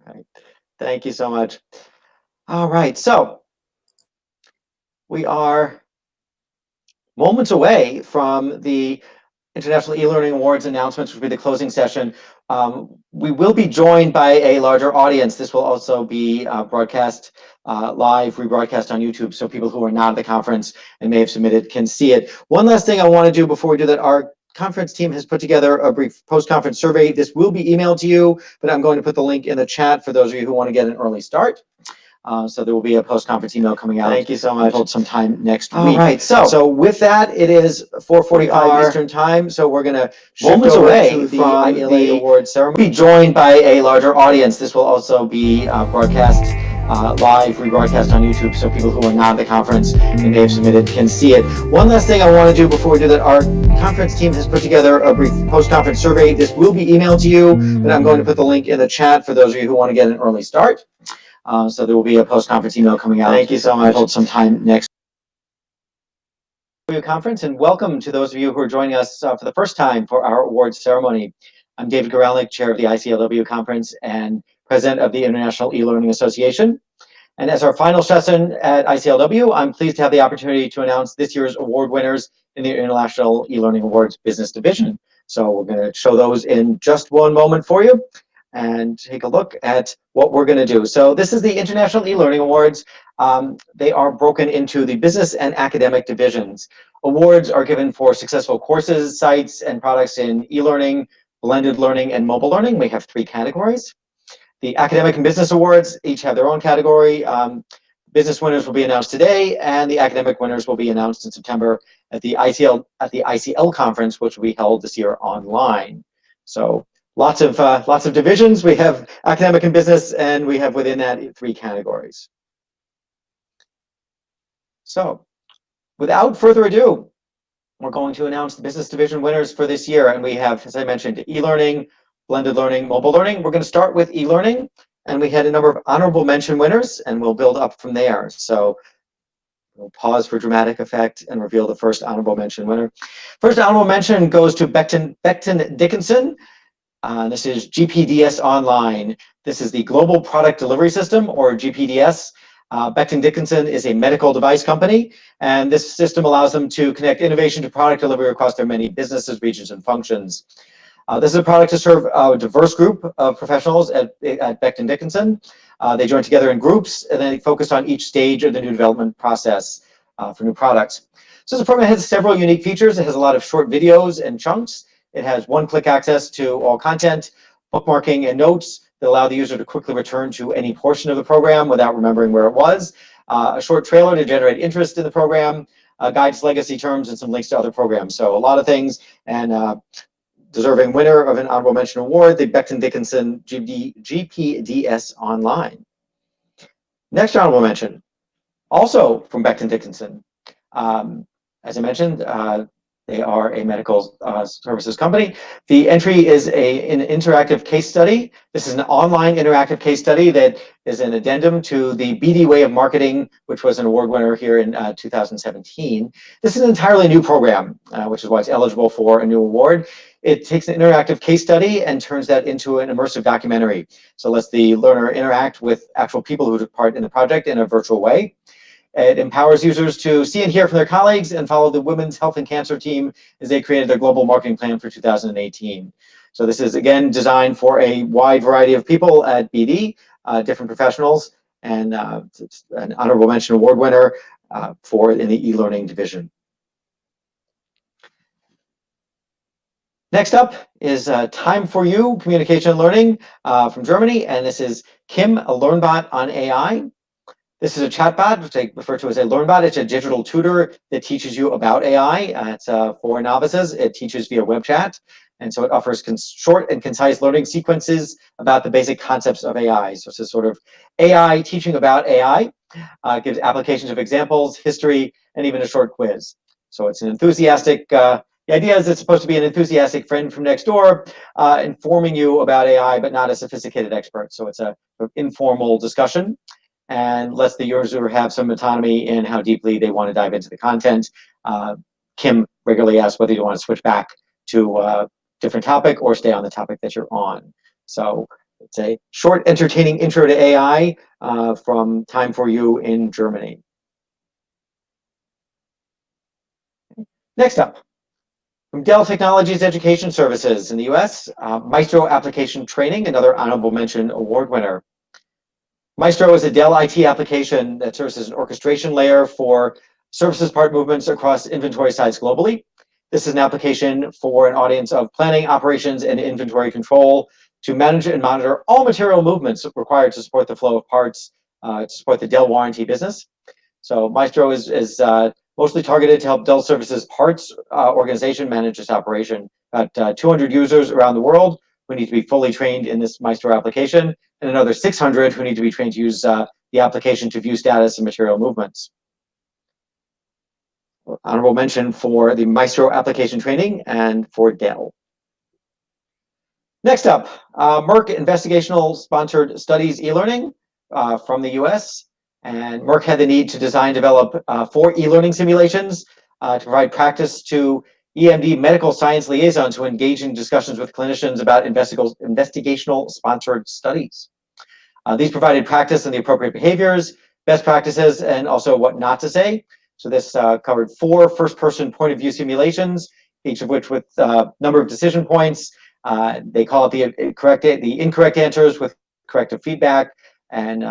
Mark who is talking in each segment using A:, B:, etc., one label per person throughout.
A: Right. Thank you so much. All right, so we are moments away from the International E-Learning Awards announcements, which will be the closing session. We will be joined by a larger audience. This will also be broadcast live, rebroadcast on YouTube, so people who are not at the conference and may have submitted can see it. One last thing I want to do before we do that, our conference team has put together a brief post-conference survey. This will be emailed to you, but I'm going to put the link in the chat for those of you who want to get an early start. So there will be a post-conference email coming out. Thank you so much. Sometime next week. All right. So with that, it is 4:45 Eastern time. So we're going to shift over to the IELA Awards ceremony. Be joined by a larger audience. This will also be broadcast live, rebroadcast on YouTube, so people who are not at the conference and may have submitted can see it. One last thing I want to do before we do that, our conference team has put together a brief post-conference survey. This will be emailed to you, but I'm going to put the link in the chat for those of you who want to get an early start. So there will be a post-conference email coming out. Thank you so much. Sometime next conference, and welcome to those of you who are joining us for the first time for our awards ceremony. I'm David Gorelnik, chair of the ICLW conference and president of the International E-Learning Association. And as our final session at ICLW, I'm pleased to have the opportunity to announce this year's award winners in the International E-Learning Awards Business Division. So we're going to show those in just one moment for you and take a look at what we're going to do. So this is the International E-Learning Awards. They are broken into the business and academic divisions. Awards are given for successful courses, sites, and products in e-learning, blended learning, and mobile learning. We have 3 categories. The academic and business awards each have their own category. Business winners will be announced today, and the academic winners will be announced in September at the ICL conference, which will be held this year online. So lots of divisions. We have academic and business, and we have within that 3 categories. So without further ado, we're going to announce the business division winners for this year. And we have, as I mentioned, e-learning, blended learning, mobile learning. We're going to start with e-learning, and we had a number of honorable mention winners, and we'll build up from there. So we'll pause for dramatic effect and reveal the first honorable mention winner. First honorable mention goes to Becton Dickinson. This is GPDS Online. This is the Global Product Delivery System, or GPDS. Becton Dickinson is a medical device company, and this system allows them to connect innovation to product delivery across their many businesses, regions, and functions. This is a product to serve a diverse group of professionals at Becton Dickinson. They join together in groups, and they focus on each stage of the new development process for new products. So this program has several unique features. It has a lot of short videos and chunks. It has one-click access to all content, bookmarking, and notes that allow the user to quickly return to any portion of the program without remembering where it was, a short trailer to generate interest in the program, guides, legacy terms, and some links to other programs. So a lot of things, and deserving winner of an honorable mention award, the Becton Dickinson GPDS Online. Next honorable mention, also from Becton Dickinson. As I mentioned, they are a medical services company. The entry is an interactive case study. This is an online interactive case study that is an addendum to the BD Way of Marketing, which was an award winner here in 2017. This is an entirely new program, which is why it's eligible for a new award. It takes an interactive case study and turns that into an immersive documentary. So lets the learner interact with actual people who took part in the project in a virtual way. It empowers users to see and hear from their colleagues and follow the Women's Health and Cancer team as they created their global marketing plan for 2018. So this is, again, designed for a wide variety of people at BD, different professionals, and an honorable mention award winner in the e-learning division. Next up is Time for You, Communication and Learning from Germany, and this is Kim, a LearnBot on AI. This is a chatbot, which I refer to as a LearnBot. It's a digital tutor that teaches you about AI. It's for novices. It teaches via web chat. And so it offers short and concise learning sequences about the basic concepts of AI. So it's a sort of AI teaching about AI. It gives applications of examples, history, and even a short quiz. So it's an enthusiastic, the idea is it's supposed to be an enthusiastic friend from next door, informing you about AI, but not a sophisticated expert. So it's a informal discussion, and lets the user have some autonomy in how deeply they want to dive into the content. Kim regularly asks whether you want to switch back to a different topic or stay on the topic that you're on. So It's a short, entertaining intro to AI from Time4U in Germany. Next up, from Dell Technologies Education Services in the US, Maestro Application Training, another honorable mention award winner. Maestro is a Dell IT application that serves as an orchestration layer for services part movements across inventory sites globally. This is an application for an audience of planning, operations, and inventory control to manage and monitor all material movements required to support the flow of parts, to support the Dell warranty business. So Maestro is mostly targeted to help Dell Services parts organization manage this operation. About 200 users around the world who need to be fully trained in this Maestro application, and another 600 who need to be trained to use the application to view status and material movements. Honorable mention for the Maestro application training and for Dell. Next up, Merck Investigational Sponsored Studies e-learning from the US. And Merck had the need to design and develop 4 e-learning simulations to provide practice to EMD medical science liaisons who engage in discussions with clinicians about investigational sponsored studies. These provided practice in the appropriate behaviors, best practices, and also what not to say. So this covered 4 first-person point of view simulations, each of which with a number of decision points. They call it the incorrect answers with corrective feedback, and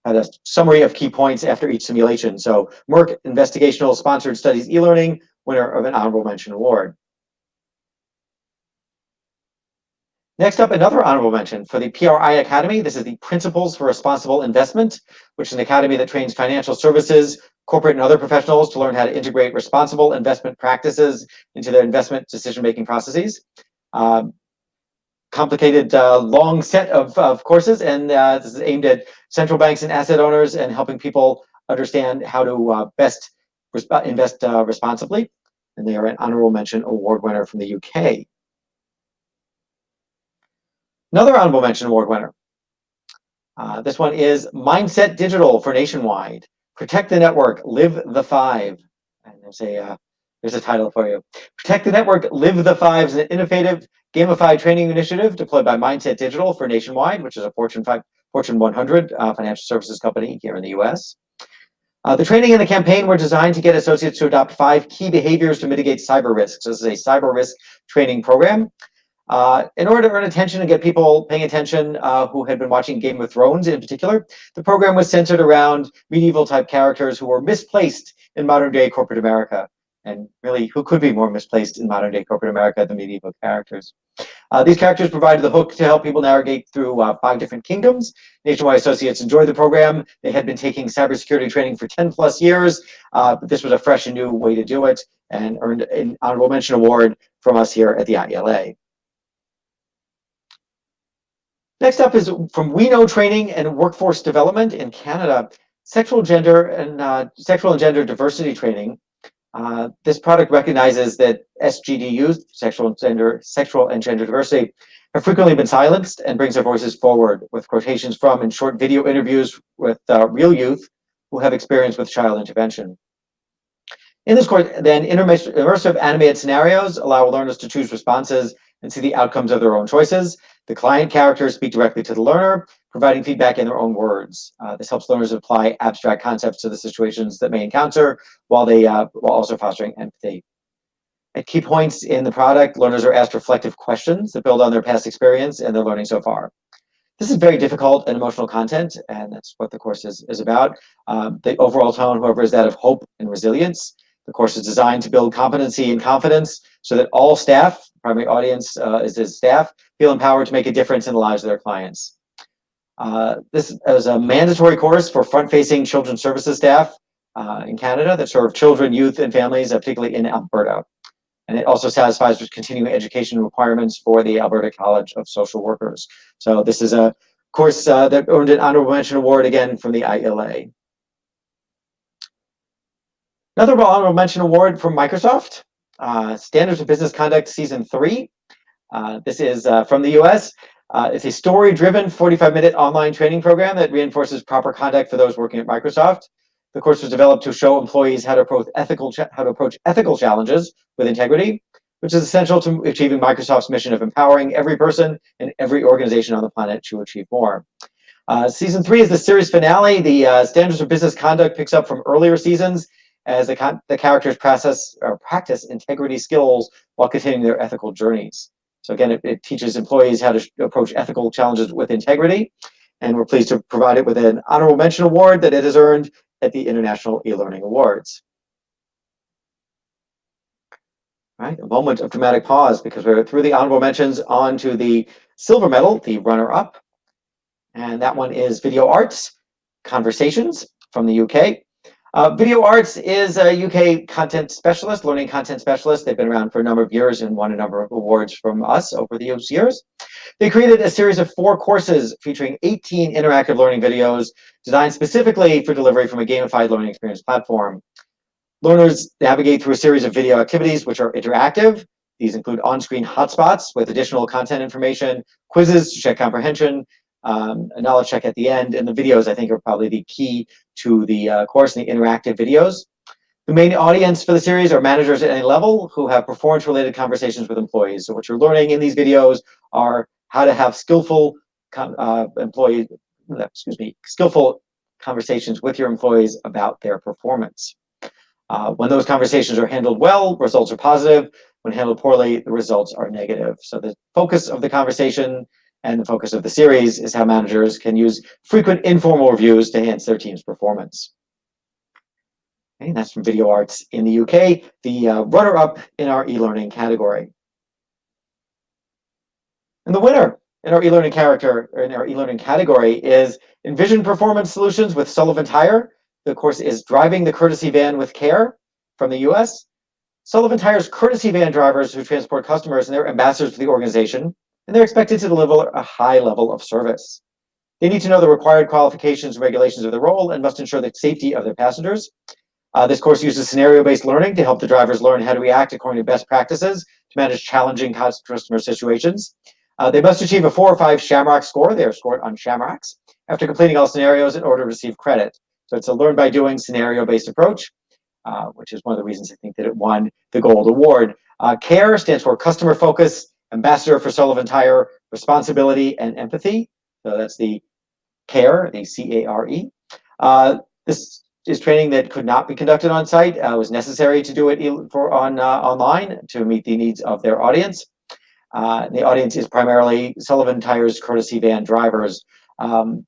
A: had a summary of key points after each simulation. So Merck Investigational Sponsored Studies e-learning, winner of an honorable mention award. Next up, another honorable mention for the PRI Academy. This is the Principles for Responsible Investment, which is an academy that trains financial services, corporate and other professionals to learn how to integrate responsible investment practices into their investment decision-making processes. Complicated, long set of courses, and this is aimed at central banks and asset owners and helping people understand how to best invest responsibly. And they are an honorable mention award winner from the UK. Another honorable mention award winner. This one is Mindset Digital for Nationwide. Protect the network, live the 5. And there's a title for you. Protect the network, live the 5 is an innovative gamified training initiative deployed by Mindset Digital for Nationwide, which is a Fortune 100 financial services company here in the US. The training and the campaign were designed to get associates to adopt 5 key behaviors to mitigate cyber risks. This is a cyber risk training program. In order to earn attention and get people paying attention who had been watching Game of Thrones in particular, the program was centered around medieval type characters who were misplaced in modern day corporate America. And really, who could be more misplaced in modern day corporate America than medieval characters? These characters provided the hook to help people navigate through 5 different kingdoms. Nationwide associates enjoyed the program. They had been taking cybersecurity training for 10 plus years, but this was a fresh and new way to do it, and earned an honorable mention award from us here at the IELA. Next up is from We Know Training and Workforce Development in Canada, sexual and gender diversity training. This product recognizes that SGDUs, sexual and gender diversity, have frequently been silenced, and brings their voices forward with quotations from and short video interviews with real youth who have experience with child intervention. In this course, then, immersive animated scenarios allow learners to choose responses and see the outcomes of their own choices. The client characters speak directly to the learner, providing feedback in their own words. This helps learners apply abstract concepts to the situations that may encounter, while also fostering empathy. At key points in the product, learners are asked reflective questions that build on their past experience and their learning so far. This is very difficult and emotional content, and that's what the course is about. The overall tone, however, is that of hope and resilience. The course is designed to build competency and confidence so that all staff, primary audience is staff, feel empowered to make a difference in the lives of their clients. This is a mandatory course for front-facing children's services staff in Canada that serve children, youth, and families, particularly in Alberta. And it also satisfies with continuing education requirements for the Alberta College of Social Workers. So this is a course that earned an honorable mention award again from the IELA. Another honorable mention award from Microsoft, Standards of Business Conduct Season 3. This is from the US. It's a story-driven 45-minute online training program that reinforces proper conduct for those working at Microsoft. The course was developed to show employees how to approach ethical challenges with integrity, which is essential to achieving Microsoft's mission of empowering every person and every organization on the planet to achieve more. Season 3 is the series finale. The standards of business conduct picks up from earlier seasons as the characters practice integrity skills while continuing their ethical journeys. So again, it teaches employees how to approach ethical challenges with integrity, and we're pleased to provide it with an honorable mention award that it has earned at the International E-Learning Awards. All right, a moment of dramatic pause because we're through the honorable mentions on to the silver medal, the runner-up. And that one is Video Arts Conversations from the UK. Video Arts is a UK content specialist, learning content specialist. They've been around for a number of years and won a number of awards from us over those years. They created a series of 4 courses featuring 18 interactive learning videos designed specifically for delivery from a gamified learning experience platform. Learners navigate through a series of video activities which are interactive. These include on-screen hotspots with additional content information, quizzes to check comprehension, a knowledge check at the end, and the videos, I think, are probably the key to the course and the interactive videos. The main audience for the series are managers at any level who have performance-related conversations with employees. So what you're learning in these videos are how to have skillful skillful conversations with your employees about their performance. When those conversations are handled well, results are positive. When handled poorly, the results are negative. So the focus of the conversation and the focus of the series is how managers can use frequent informal reviews to enhance their team's performance. Okay, and that's from Video Arts in the UK, the runner-up in our e-learning category. And the winner in our e-learning category is Envision Performance Solutions with Sullivan Tire. The course is Driving the Courtesy Van with Care from the US. Sullivan Tire's courtesy van drivers who transport customers and their ambassadors for the organization, and they're expected to deliver a high level of service. They need to know the required qualifications and regulations of their role and must ensure the safety of their passengers. This course uses scenario-based learning to help the drivers learn how to react according to best practices to manage challenging customer situations. They must achieve a 4 or 5 Shamrock score. They are scored on Shamrocks after completing all scenarios in order to receive credit. So it's a learn by doing scenario-based approach, which is one of the reasons I think that it won the Gold Award. CARE stands for Customer Focus, Ambassador for Sullivan Tire, Responsibility and Empathy. So that's the CARE, the C-A-R-E. This is training that could not be conducted on site. It was necessary to do it online to meet the needs of their audience. The audience is primarily Sullivan Tire's courtesy van drivers.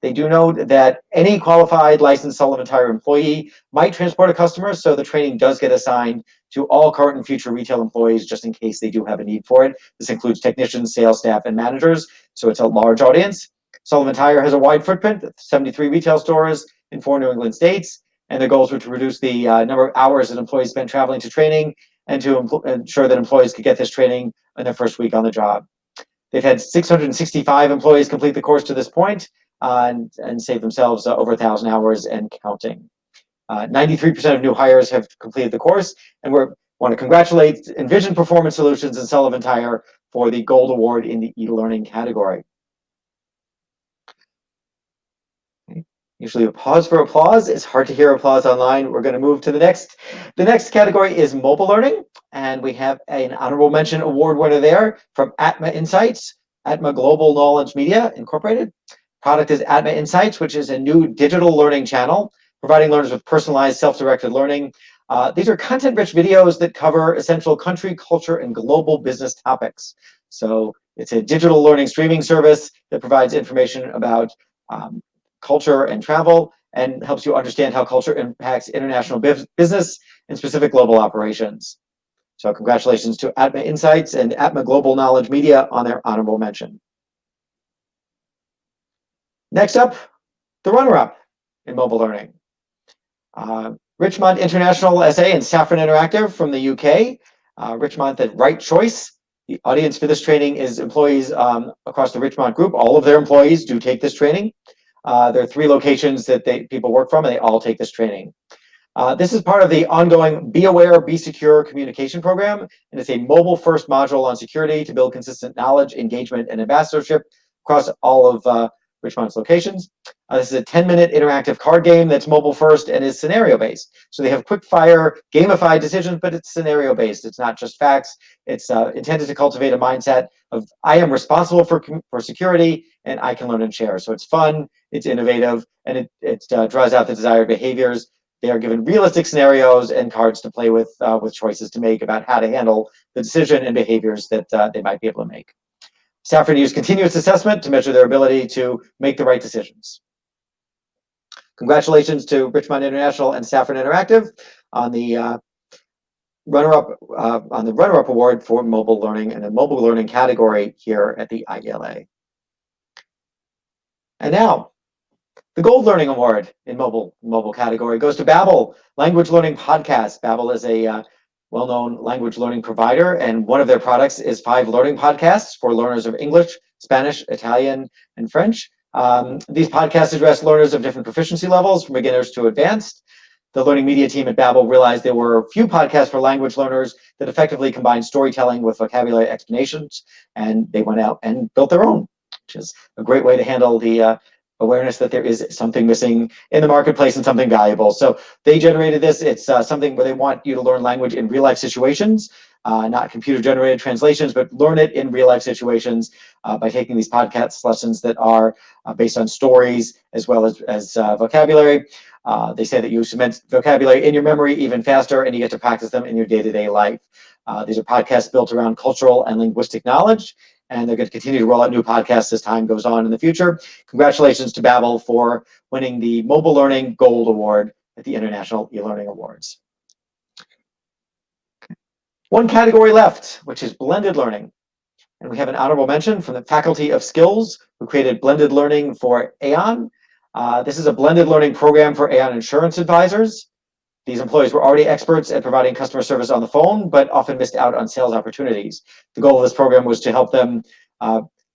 A: They do note that any qualified licensed Sullivan Tire employee might transport a customer, so the training does get assigned to all current and future retail employees just in case they do have a need for it. This includes technicians, sales staff, and managers, so it's a large audience. Sullivan Tire has a wide footprint, 73 retail stores in 4 New England states, and the goals were to reduce the number of hours that employees spend traveling to training and to ensure that employees could get this training in their first week on the job. They've had 665 employees complete the course to this point and save themselves over 1,000 hours and counting. 93% of new hires have completed the course, and we want to congratulate Envision Performance Solutions and Sullivan Tire for the Gold Award in the e-learning category. Usually a pause for applause. It's hard to hear applause online. We're going to move to the next. The next category is mobile learning, and we have an honorable mention award winner there from Atma Insights, Atma Global Knowledge Media Incorporated. Product is Atma Insights, which is a new digital learning channel, providing learners with personalized, self-directed learning. These are content-rich videos that cover essential country, culture, and global business topics. So it's a digital learning streaming service that provides information about culture and travel and helps you understand how culture impacts international business and specific global operations. So congratulations to Atma Insights and Atma Global Knowledge Media on their honorable mention. Next up, the runner-up in mobile learning. Richmond International SA and Saffron Interactive from the UK. Richmond at Right Choice. The audience for this training is employees across the Richmond group. All of their employees do take this training. There are 3 locations that people work from, and they all take this training. This is part of the ongoing Be Aware, Be Secure communication program, and it's a mobile-first module on security to build consistent knowledge, engagement, and ambassadorship across all of Richmont's locations. This is a 10-minute interactive card game that's mobile first and is scenario based. So they have quick fire, gamified decisions, but it's scenario based. It's not just facts. It's intended to cultivate a mindset of I am responsible for security and I can learn and share. So it's fun, it's innovative, and it draws out the desired behaviors. They are given realistic scenarios and cards to play with choices to make about how to handle the decision and behaviors that they might be able to make. Safran used continuous assessment to measure their ability to make the right decisions. Congratulations to Richmont International and Safran Interactive on the runner-up award for mobile learning in the mobile learning category here at the IELA. And now, the Gold Learning Award in mobile category goes to Babbel Language Learning Podcast. Babbel is a well-known language learning provider, and one of their products is 5 learning podcasts for learners of English, Spanish, Italian, and French. These podcasts address learners of different proficiency levels, from beginners to advanced. The learning media team at Babbel realized there were few podcasts for language learners that effectively combine storytelling with vocabulary explanations, and they went out and built their own, which is a great way to handle the awareness that there is something missing in the marketplace and something valuable. So they generated this. It's something where they want you to learn language in real life situations, not computer generated translations, but learn it in real life situations by taking these podcast lessons that are based on stories as well as vocabulary. They say that you cement vocabulary in your memory even faster, and you get to practice them in your day-to-day life. These are podcasts built around cultural and linguistic knowledge, and they're going to continue to roll out new podcasts as time goes on in the future. Congratulations to Babbel for winning the Mobile Learning Gold Award at the International eLearning Awards. One category left, which is blended learning. And we have an honorable mention from the Faculty of Skills, who created blended learning for Aon. This is a blended learning program for Aon insurance advisors. These employees were already experts at providing customer service on the phone, but often missed out on sales opportunities. The goal of this program was to help them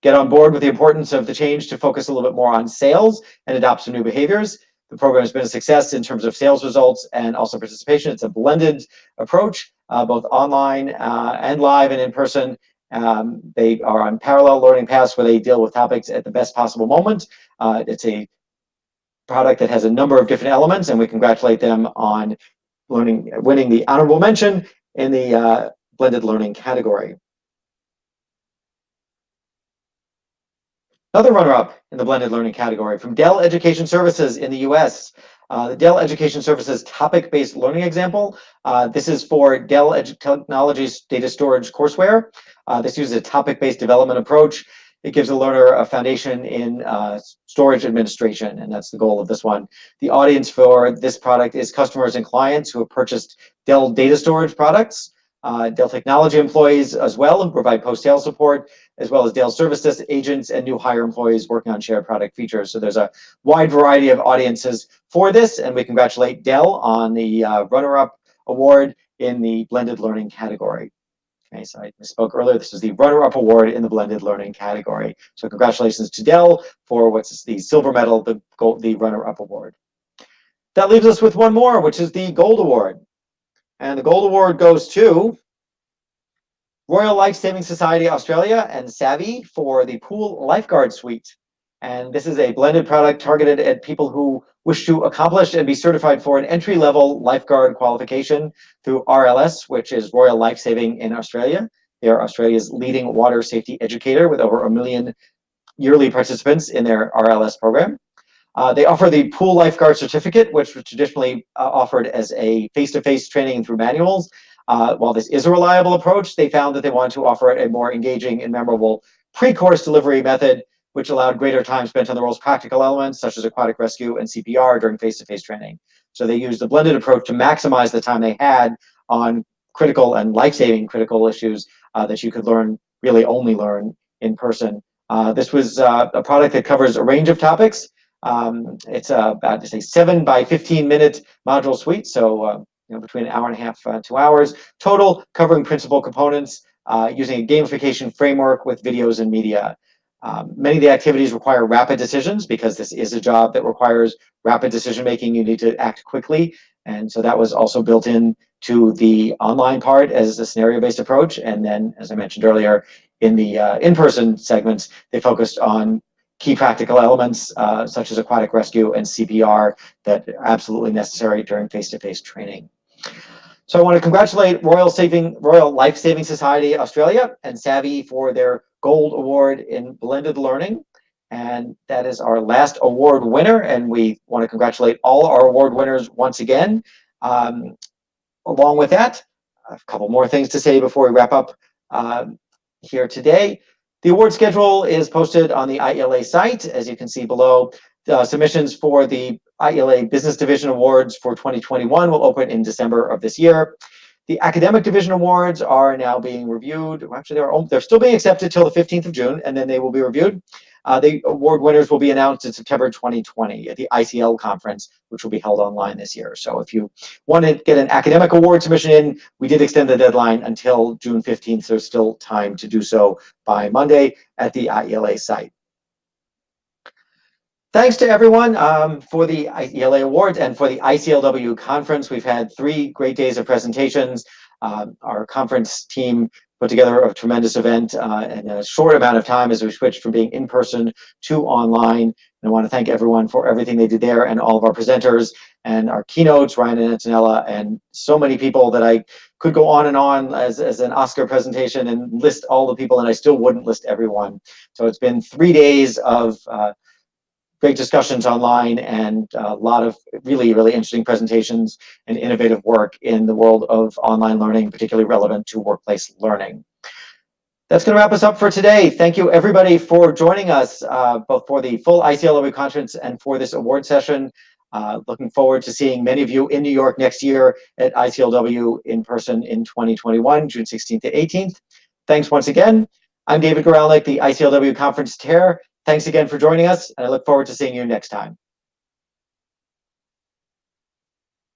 A: get on board with the importance of the change to focus a little bit more on sales and adopt some new behaviors. The program has been a success in terms of sales results and also participation. It's a blended approach, both online and live and in person. They are on parallel learning paths where they deal with topics at the best possible moment. It's a product that has a number of different elements, and we congratulate them on winning the honorable mention in the blended learning category. Another runner-up in the blended learning category from Dell Education Services in the US. The Dell Education Services topic-based learning example. This is for Dell Technologies data storage courseware. This uses a topic-based development approach. It gives a learner a foundation in storage administration, and that's the goal of this one. The audience for this product is customers and clients who have purchased Dell data storage products, Dell Technology employees as well, who provide post-sale support, as well as Dell Service Desk agents and new hire employees working on shared product features. So there's a wide variety of audiences for this, and we congratulate Dell on the runner-up award in the blended learning category. Okay, so I spoke earlier. This is the runner-up award in the blended learning category. So congratulations to Dell for what's the silver medal, the runner-up award. That leaves us with one more, which is the gold award. And the gold award goes to Royal Life Saving Society Australia and Savvy for the Pool Lifeguard Suite. And this is a blended product targeted at people who wish to accomplish and be certified for an entry-level lifeguard qualification through RLS, which is Royal Life Saving in Australia. They are Australia's leading water safety educator with over 1 million yearly participants in their RLS program. They offer the Pool Lifeguard Certificate, which was traditionally offered as a face-to-face training through manuals. While this is a reliable approach, they found that they wanted to offer a more engaging and memorable pre-course delivery method, which allowed greater time spent on the role's practical elements, such as aquatic rescue and CPR during face-to-face training. So they used a blended approach to maximize the time they had on critical and life-saving critical issues that you could really only learn in person. This was a product that covers a range of topics. It's about, say, 7 by 15 minute module suite, so between an hour and a half, 2 hours total, covering principal components using a gamification framework with videos and media. Many of the activities require rapid decisions because this is a job that requires rapid decision making. You need to act quickly, and so that was also built in to the online part as a scenario-based approach. And then, as I mentioned earlier, in the in-person segments, they focused on key practical elements such as aquatic rescue and CPR that are absolutely necessary during face-to-face training. So I want to congratulate Royal Life Saving Society Australia and Savvy for their Gold Award in Blended Learning. And that is our last award winner. And we want to congratulate all our award winners once again. Along with that, a couple more things to say before we wrap up here today. The award schedule is posted on the IELA site, as you can see below. The submissions for the IELA Business Division Awards for 2021 will open in December of this year. The Academic Division Awards are now being reviewed. Actually, they're still being accepted till the 15th of June, and then they will be reviewed. The award winners will be announced in September 2020 at the ICL conference, which will be held online this year. So if you want to get an academic award submission in, we did extend the deadline until June 15th. So there's still time to do so by Monday at the IELA site. Thanks to everyone for the IELA Awards and for the ICLW conference. We've had 3 great days of presentations. Our conference team put together a tremendous event in a short amount of time as we switched from being in person to online. And I want to thank everyone for everything they did there, and all of our presenters and our keynotes, Ryan and Antonella, and so many people that I could go on and on as an Oscar presentation and list all the people, and I still wouldn't list everyone. So it's been 3 days of great discussions online and a lot of really, really interesting presentations and innovative work in the world of online learning, particularly relevant to workplace learning. That's going to wrap us up for today. Thank you, everybody, for joining us, both for the full ICLW conference and for this award session. Looking forward to seeing many of you in New York next year at ICLW in person in 2021, June 16th to 18th. Thanks once again. I'm David Goralnik, the ICLW conference chair. Thanks again for joining us, and I look forward to seeing you next time.